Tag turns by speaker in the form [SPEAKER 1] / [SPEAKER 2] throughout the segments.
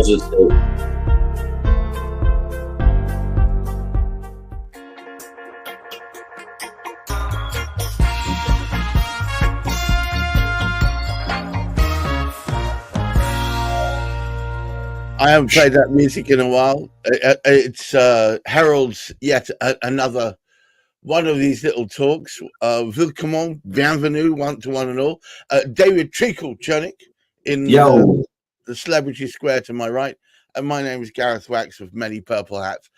[SPEAKER 1] positive.
[SPEAKER 2] I haven't played that music in a while. It's heralds yet another one of these little talks. Willkommen, bienvenue, one to one and all. David Chernick in the Celebrity Square to my right. And my name is Gareth Wax with many purple hats.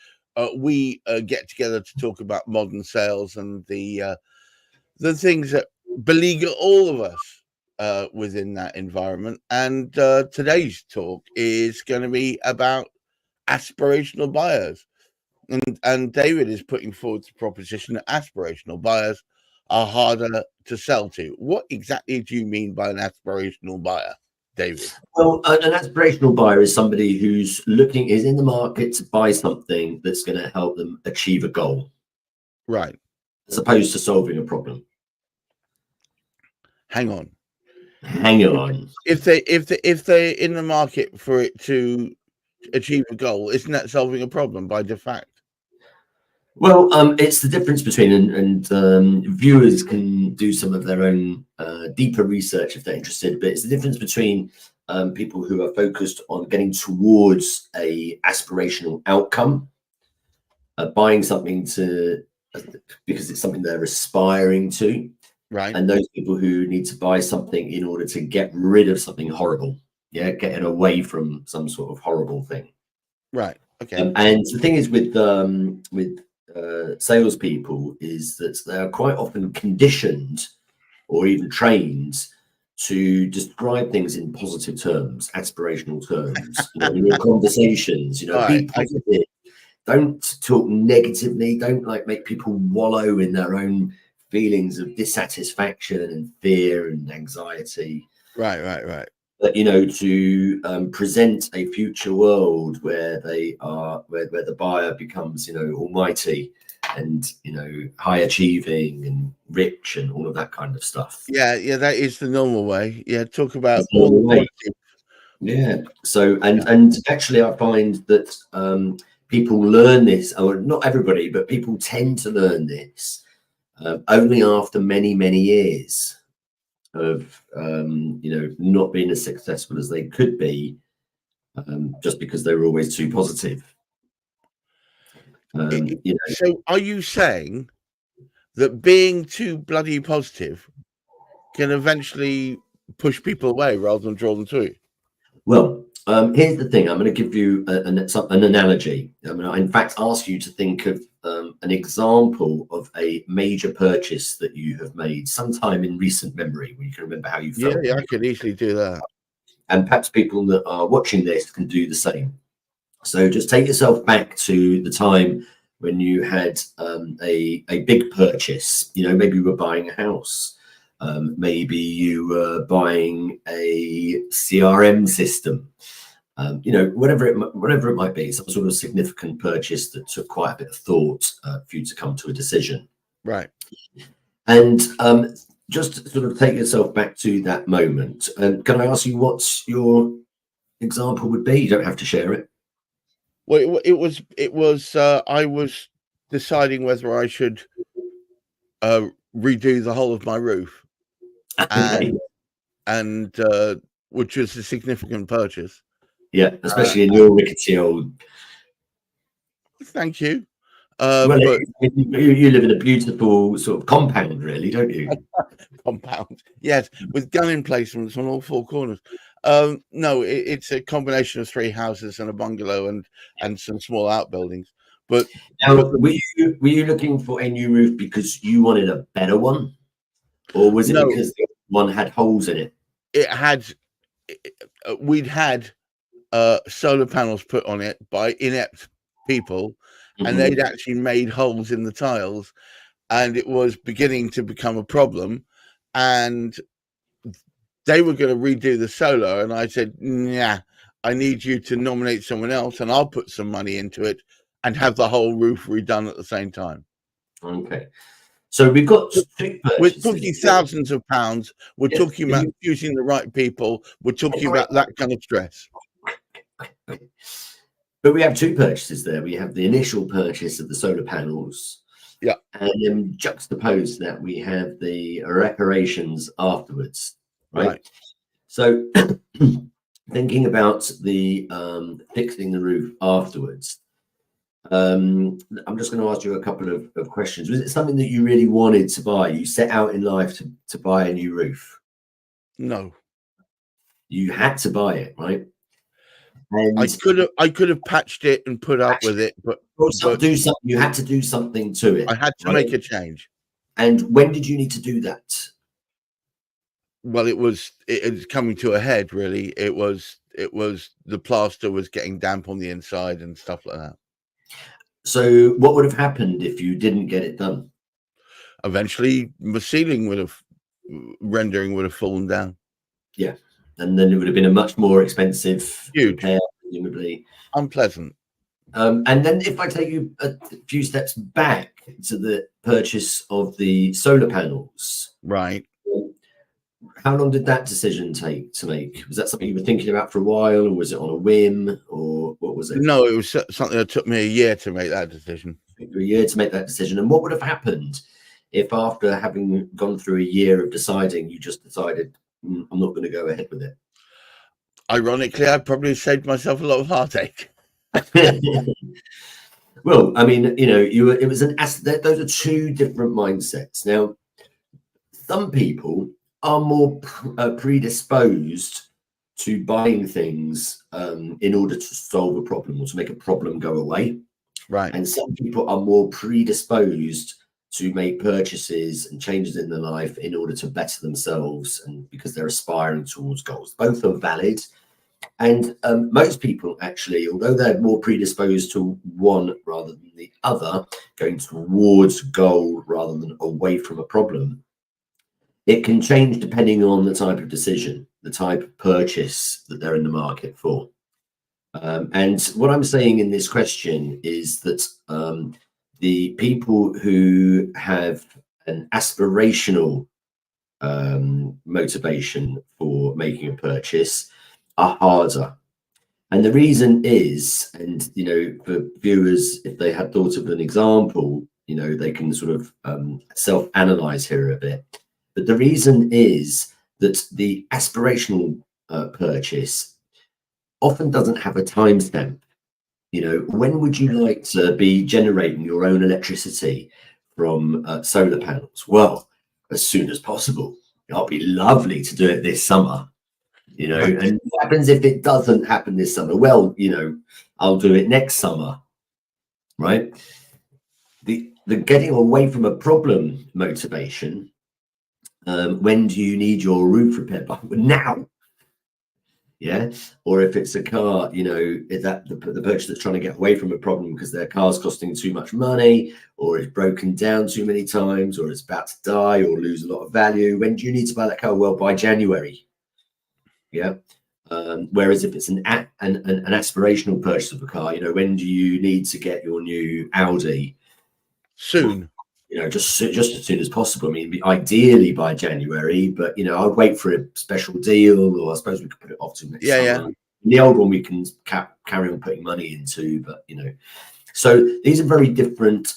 [SPEAKER 2] We get together to talk about modern sales and the things that beleaguer all of us within that environment. And today's talk is going to be about aspirational buyers. And David is putting forward the proposition that aspirational buyers are harder to sell to. What exactly do you mean by an aspirational buyer, David?
[SPEAKER 1] Well, an aspirational buyer is somebody who's is in the market to buy something that's going to help them achieve a goal.
[SPEAKER 2] Right.
[SPEAKER 1] As opposed to solving a problem.
[SPEAKER 2] Hang on.
[SPEAKER 1] If
[SPEAKER 2] they're in the market for it to achieve a goal, isn't that solving a problem by de facto?
[SPEAKER 1] Well, it's the difference between, and viewers can do some of their own deeper research if they're interested, but it's the difference between people who are focused on getting towards a aspirational outcome, buying something because it's something they're aspiring to.
[SPEAKER 2] Right.
[SPEAKER 1] And those people who need to buy something in order to get rid of something horrible, getting away from some sort of horrible thing.
[SPEAKER 2] Right. Okay.
[SPEAKER 1] And the thing is with salespeople is that they are quite often conditioned or even trained to describe things in positive terms, aspirational terms. In your conversations, be positive. Don't talk negatively. Don't make people wallow in their own feelings of dissatisfaction and fear and anxiety.
[SPEAKER 2] Right.
[SPEAKER 1] But to present a future world where they are, where the buyer becomes, almighty and high achieving and rich and all of that kind of stuff.
[SPEAKER 2] Yeah, that is the normal way. Yeah, talk about all the positive.
[SPEAKER 1] Yeah. So and actually, I find that people learn this, or not everybody, but people tend to learn this. Only after many, many years of, not being as successful as they could be, just because they were always too positive.
[SPEAKER 2] So are you saying that being too bloody positive can eventually push people away rather than draw them to you?
[SPEAKER 1] Well, here's the thing. I'm going to give you an analogy. I'm going to, in fact, ask you to think of an example of a major purchase that you have made sometime in recent memory, when you can remember how you felt.
[SPEAKER 2] Yeah, I could easily do that.
[SPEAKER 1] And perhaps people that are watching this can do the same. So just take yourself back to the time when you had a big purchase. Maybe you were buying a house. Maybe you were buying a CRM system. Whatever it might be, some sort of significant purchase that took quite a bit of thought for you to come to a decision.
[SPEAKER 2] Right.
[SPEAKER 1] And just sort of take yourself back to that moment. And can I ask you what's your example would be? You don't have to share it.
[SPEAKER 2] Well, it was I was deciding whether I should redo the whole of my roof, and which was a significant purchase.
[SPEAKER 1] Yeah, especially in your rickety old.
[SPEAKER 2] Thank you.
[SPEAKER 1] But you live in a beautiful sort of compound, really, don't you?
[SPEAKER 2] Compound, yes, with gun emplacements on all four corners. No, it's a combination of 3 houses and a bungalow and some small outbuildings. But
[SPEAKER 1] were you looking for a new roof because you wanted a better one, or was it because one had holes in it?
[SPEAKER 2] It had. We'd had solar panels put on it by inept people, and they'd actually made holes in the tiles, and it was beginning to become a problem. And they were going to redo the solar, and I said, nah, I need you to nominate someone else, and I'll put some money into it and have the whole roof redone at the same time.
[SPEAKER 1] Okay. So we've got...
[SPEAKER 2] We're talking thousands of pounds. We're talking about choosing the right people. We're talking about that kind of stress.
[SPEAKER 1] But we have two purchases there. We have the initial purchase of the solar panels.
[SPEAKER 2] Yeah.
[SPEAKER 1] And then juxtaposed to that, we have the reparations afterwards, right? So thinking about the fixing the roof afterwards, I'm just going to ask you a couple of questions. Was it something that you really wanted to buy? You set out in life to buy a new roof?
[SPEAKER 2] No.
[SPEAKER 1] You had to buy it, right? And
[SPEAKER 2] I could have patched it and put up with it, but
[SPEAKER 1] do something. You had to do something to it.
[SPEAKER 2] I had to make a change.
[SPEAKER 1] And when did you need to do that?
[SPEAKER 2] Well, it was coming to a head, really. It was the plaster was getting damp on the inside and stuff like that.
[SPEAKER 1] So what would have happened if you didn't get it done?
[SPEAKER 2] Eventually the ceiling rendering would have fallen down.
[SPEAKER 1] Yeah. And then it would have been a much more expensive
[SPEAKER 2] repair,
[SPEAKER 1] presumably.
[SPEAKER 2] Unpleasant.
[SPEAKER 1] And then if I take you a few steps back to the purchase of the solar panels.
[SPEAKER 2] Right.
[SPEAKER 1] How long did that decision take to make? Was that something you were thinking about for a while, or was it on a whim, or what was it?
[SPEAKER 2] No, it was something that took me a year to make that decision.
[SPEAKER 1] A year to make that decision. And what would have happened if after having gone through a year of deciding, you just decided, I'm not going to go ahead with it?
[SPEAKER 2] Ironically, I probably saved myself a lot of heartache.
[SPEAKER 1] Well, I mean, you know, those are two different mindsets. Now, some people are more predisposed to buying things in order to solve a problem or to make a problem go away.
[SPEAKER 2] Right.
[SPEAKER 1] And some people are more predisposed to make purchases and changes in their life in order to better themselves and because they're aspiring towards goals. Both are valid. And most people actually, although they're more predisposed to one rather than the other, going towards goal rather than away from a problem, it can change depending on the type of decision, the type of purchase that they're in the market for. And what I'm saying in this question is that the people who have an aspirational motivation for making a purchase are harder. And the reason is, and, you know, for viewers, if they had thought of an example, you know, they can sort of self-analyze here a bit. But the reason is that the aspirational purchase often doesn't have a timestamp. You know, when would you like to be generating your own electricity from solar panels? Well, as soon as possible. It'll be lovely to do it this summer. You know, and what happens if it doesn't happen this summer? Well, you know, I'll do it next summer, right? The getting away from a problem motivation. When do you need your roof repaired? Now. Yeah. Or if it's a car, you know, is that the purchaser that's trying to get away from a problem because their car's costing too much money, or it's broken down too many times, or it's about to die or lose a lot of value. When do you need to buy that car? Well, by January. Yeah. Whereas if it's an aspirational purchase of a car, you know, when do you need to get your new Audi?
[SPEAKER 2] Soon.
[SPEAKER 1] You know, just as soon as possible. I mean, ideally by January, but, you know, I'd wait for a special deal, or I suppose we could put it off to next summer.
[SPEAKER 2] Yeah.
[SPEAKER 1] The old one we can carry on putting money into, but, you know. So these are very different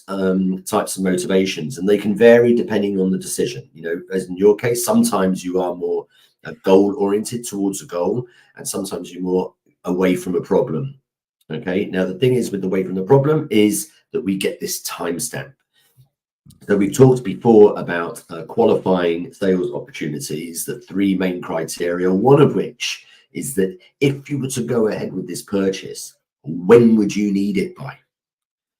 [SPEAKER 1] types of motivations, and they can vary depending on the decision. You know, as in your case, sometimes you are more goal-oriented towards a goal, and sometimes you're more away from a problem. Okay. Now, the thing is with away from the problem is that we get this timestamp. So we've talked before about qualifying sales opportunities, the three main criteria, one of which is that if you were to go ahead with this purchase, when would you need it by?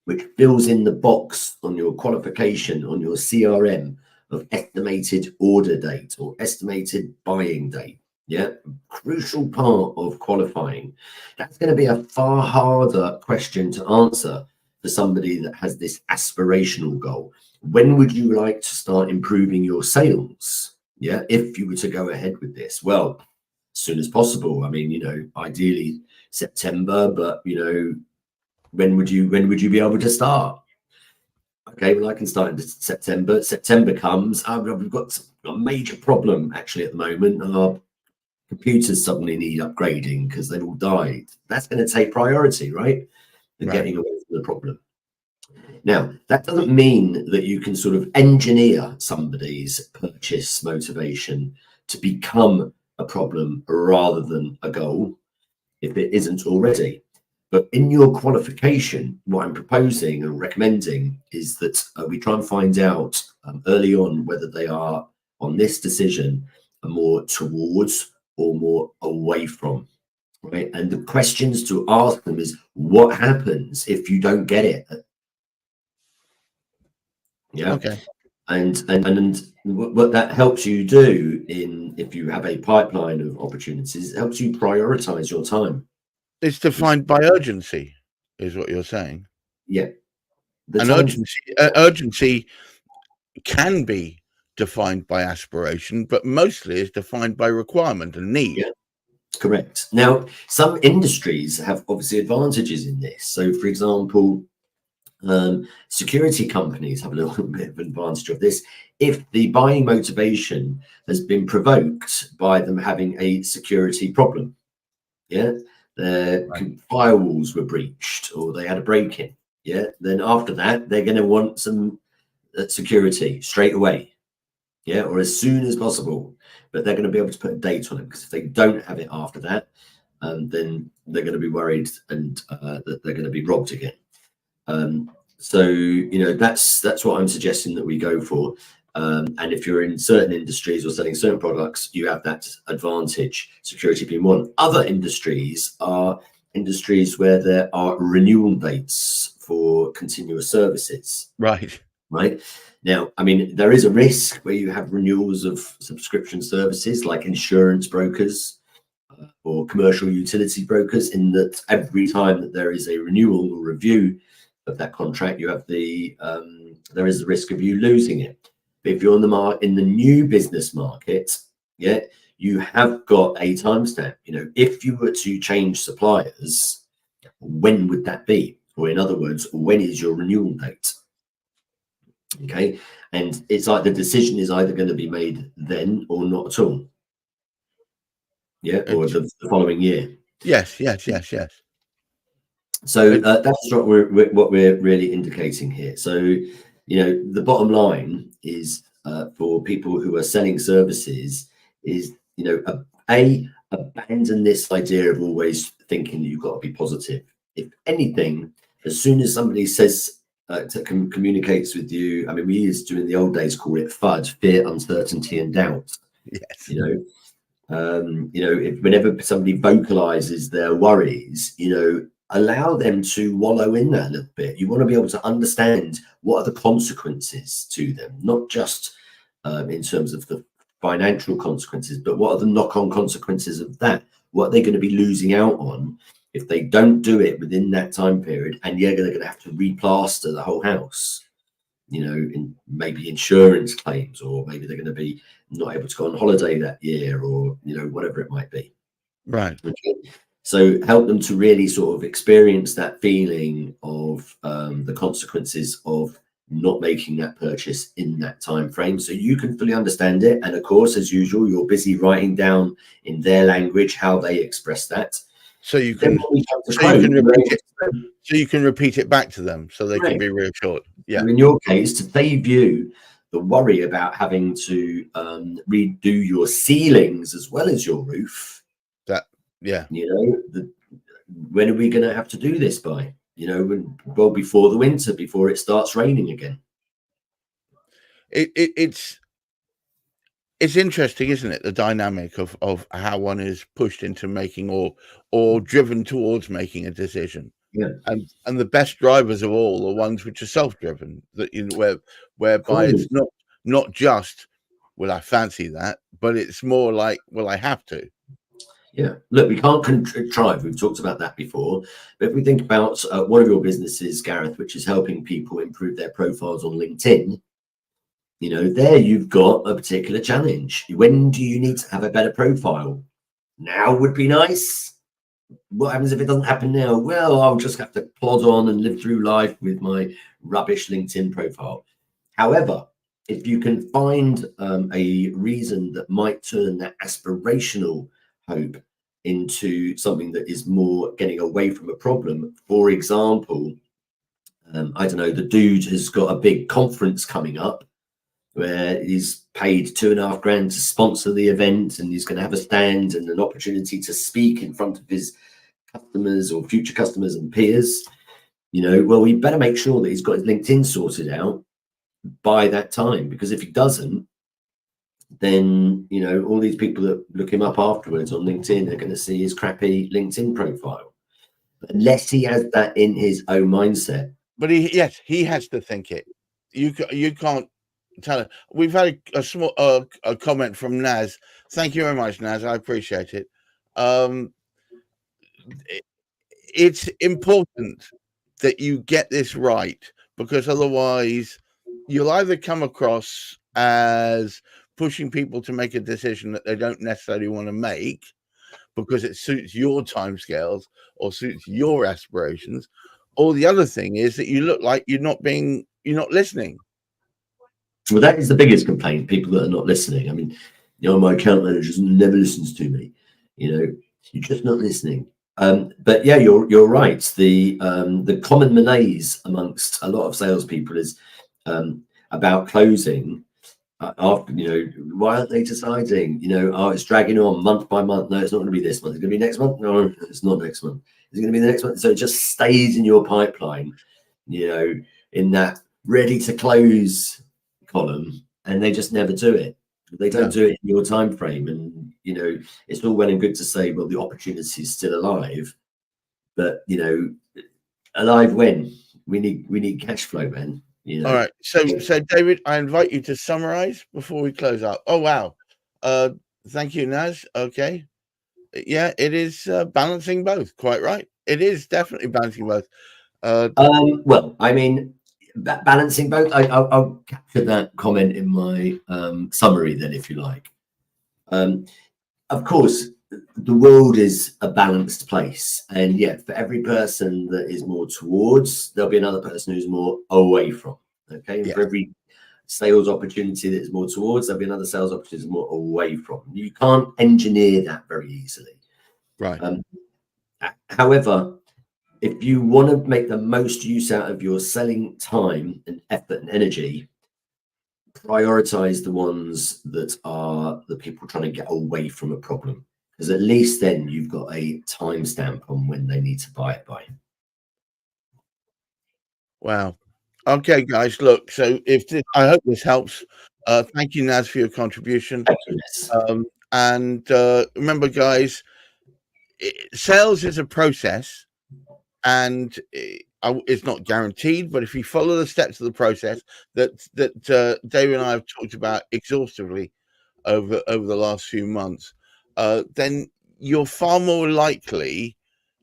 [SPEAKER 1] Which fills in the box on your qualification, on your CRM, of estimated order date or estimated buying date. Yeah, crucial part of qualifying. That's going to be a far harder question to answer for somebody that has this aspirational goal. When would you like to start improving your sales? Yeah, if you were to go ahead with this, well, as soon as possible. I mean, you know, ideally September, but, you know, when would you be able to start? Okay, well, I can start in September. September comes. We've got a major problem actually at the moment. Our computers suddenly need upgrading because they've all died. That's going to take priority, right? And
[SPEAKER 2] Right.
[SPEAKER 1] getting away from the problem. Now, that doesn't mean that you can sort of engineer somebody's purchase motivation to become a problem rather than a goal if it isn't already. But in your qualification, what I'm proposing and recommending is that we try and find out early on whether they are on this decision more towards or more away from, right? And the questions to ask them is, what happens if you don't get it? Yeah.
[SPEAKER 2] Okay.
[SPEAKER 1] And what that helps you do if you have a pipeline of opportunities, it helps you prioritize your time.
[SPEAKER 2] It's defined by urgency, is what you're saying.
[SPEAKER 1] Yeah.
[SPEAKER 2] And urgency can be defined by aspiration, but mostly is defined by requirement and need.
[SPEAKER 1] Yeah, correct. Now, some industries have obviously advantages in this. So, for example, security companies have a little bit of advantage of this if the buying motivation has been provoked by them having a security problem. Yeah, their firewalls were breached or they had a break-in. Yeah, then after that, they're going to want some security straight away. Yeah, or as soon as possible. But they're going to be able to put a date on it, because if they don't have it after that, then they're going to be worried and that they're going to be robbed again. So that's what I'm suggesting that we go for. And if you're in certain industries or selling certain products, you have that advantage, security being one. Other industries are industries where there are renewal dates for continuous services.
[SPEAKER 2] Right.
[SPEAKER 1] Now, I mean, there is a risk where you have renewals of subscription services like insurance brokers or commercial utility brokers, in that every time that there is a renewal or review of that contract, you have there is the risk of you losing it. But if you're in the new business market, yeah, you have got a timestamp. If you were to change suppliers, when would that be? Or in other words, when is your renewal date? Okay, and it's like the decision is either going to be made then or not at all. Yeah, or the following year.
[SPEAKER 2] Yes.
[SPEAKER 1] So that's what we're really indicating here. So the bottom line is for people who are selling services is abandon this idea of always thinking that you've got to be positive. If anything, as soon as somebody says communicates with you, I mean, we used to in the old days call it FUD, fear, uncertainty, and doubt.
[SPEAKER 2] Yes.
[SPEAKER 1] If whenever somebody vocalizes their worries, allow them to wallow in that a little bit. You want to be able to understand what are the consequences to them, not just in terms of the financial consequences, but what are the knock-on consequences of that? What are they going to be losing out on if they don't do it within that time period, and they're going to have to replaster the whole house, in maybe insurance claims, or maybe they're going to be not able to go on holiday that year, or, whatever it might be.
[SPEAKER 2] Right.
[SPEAKER 1] Okay. So help them to really sort of experience that feeling of the consequences of not making that purchase in that time frame, so you can fully understand it. And of course, as usual, you're busy writing down in their language how they express that.
[SPEAKER 2] So you can repeat it back to them, so they can be reassured. Yeah.
[SPEAKER 1] In your case, to save you the worry about having to redo your ceilings as well as your roof. When are we going to have to do this by? Well, before the winter, before it starts raining again.
[SPEAKER 2] It's interesting, isn't it? The dynamic of how one is pushed into making or driven towards making a decision.
[SPEAKER 1] Yeah.
[SPEAKER 2] And the best drivers of all are ones which are self-driven, that whereby it's not just, well, I fancy that, but it's more like, well, I have to.
[SPEAKER 1] Yeah, look, we can't contrive. We've talked about that before. But if we think about one of your businesses, Gareth, which is helping people improve their profiles on LinkedIn, there you've got a particular challenge. When do you need to have a better profile? Now would be nice. What happens if it doesn't happen now? Well, I'll just have to plod on and live through life with my rubbish LinkedIn profile. However, if you can find a reason that might turn that aspirational hope into something that is more getting away from a problem. For example, I don't know, the dude has got a big conference coming up where he's paid $2,500 to sponsor the event, and he's going to have a stand and an opportunity to speak in front of his customers or future customers and peers. Well, we better make sure that he's got his LinkedIn sorted out by that time, because if he doesn't, then all these people that look him up afterwards on LinkedIn are going to see his crappy LinkedIn profile, unless he has that in his own mindset.
[SPEAKER 2] But he has to think it. You can't tell it. We've had a small a comment from Naz. Thank you very much, Naz. I appreciate it. It's important that you get this right, because otherwise you'll either come across as pushing people to make a decision that they don't necessarily want to make because it suits your timescales or suits your aspirations, or the other thing is that you look like you're not listening.
[SPEAKER 1] Well, that is the biggest complaint, people that are not listening. I mean, my account manager never listens to me. You're just not listening. But yeah, you're right. The common malaise amongst a lot of salespeople is about closing. After why aren't they deciding? Oh, it's dragging on month by month. No, it's not going to be this month. It's going to be next month. No, it's not next month. It's going to be the next month. So it just stays in your pipeline, in that ready to close column, and they just never do it. They don't do it in your time frame, and it's all well and good to say, well, the opportunity is still alive, but alive when? We need cash flow, man.
[SPEAKER 2] All right, so David, I invite you to summarize before we close out. Oh wow, thank you, Naz. Okay, yeah, it is balancing both. Quite right. It is definitely balancing both.
[SPEAKER 1] Well, I mean, balancing both. I'll capture that comment in my summary then, if you like. Of course, the world is a balanced place, and yet for every person that is more towards, there'll be another person who's more away from. Okay, and for every sales opportunity that is more towards, there'll be another sales opportunity more away from. You can't engineer that very easily,
[SPEAKER 2] right?
[SPEAKER 1] However, if you want to make the most use out of your selling time and effort and energy, prioritize the ones that are the people trying to get away from a problem, because at least then you've got a timestamp on when they need to buy it by.
[SPEAKER 2] Wow. Okay, guys, look, so I hope this helps. Thank you, Naz, for your contribution.
[SPEAKER 1] Thank you, Naz.
[SPEAKER 2] And remember, guys, sales is a process, and it's not guaranteed, but if you follow the steps of the process that David and I have talked about exhaustively over the last few months, then you're far more likely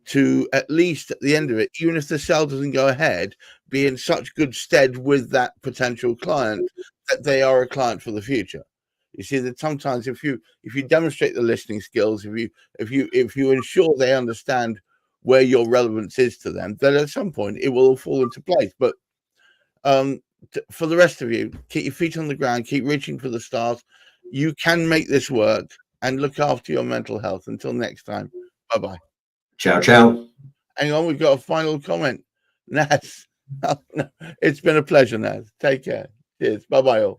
[SPEAKER 2] to, at least at the end of it, even if the sale doesn't go ahead, be in such good stead with that potential client that they are a client for the future. You see that sometimes if you demonstrate the listening skills, if you ensure they understand where your relevance is to them, then at some point it will all fall into place. But for the rest of you, keep your feet on the ground, keep reaching for the stars. You can make this work, and look after your mental health. Until next time, bye-bye.
[SPEAKER 1] Ciao, ciao.
[SPEAKER 2] Hang on, we've got a final comment. Naz, it's been a pleasure, Naz. Take care. Cheers. Bye-bye all.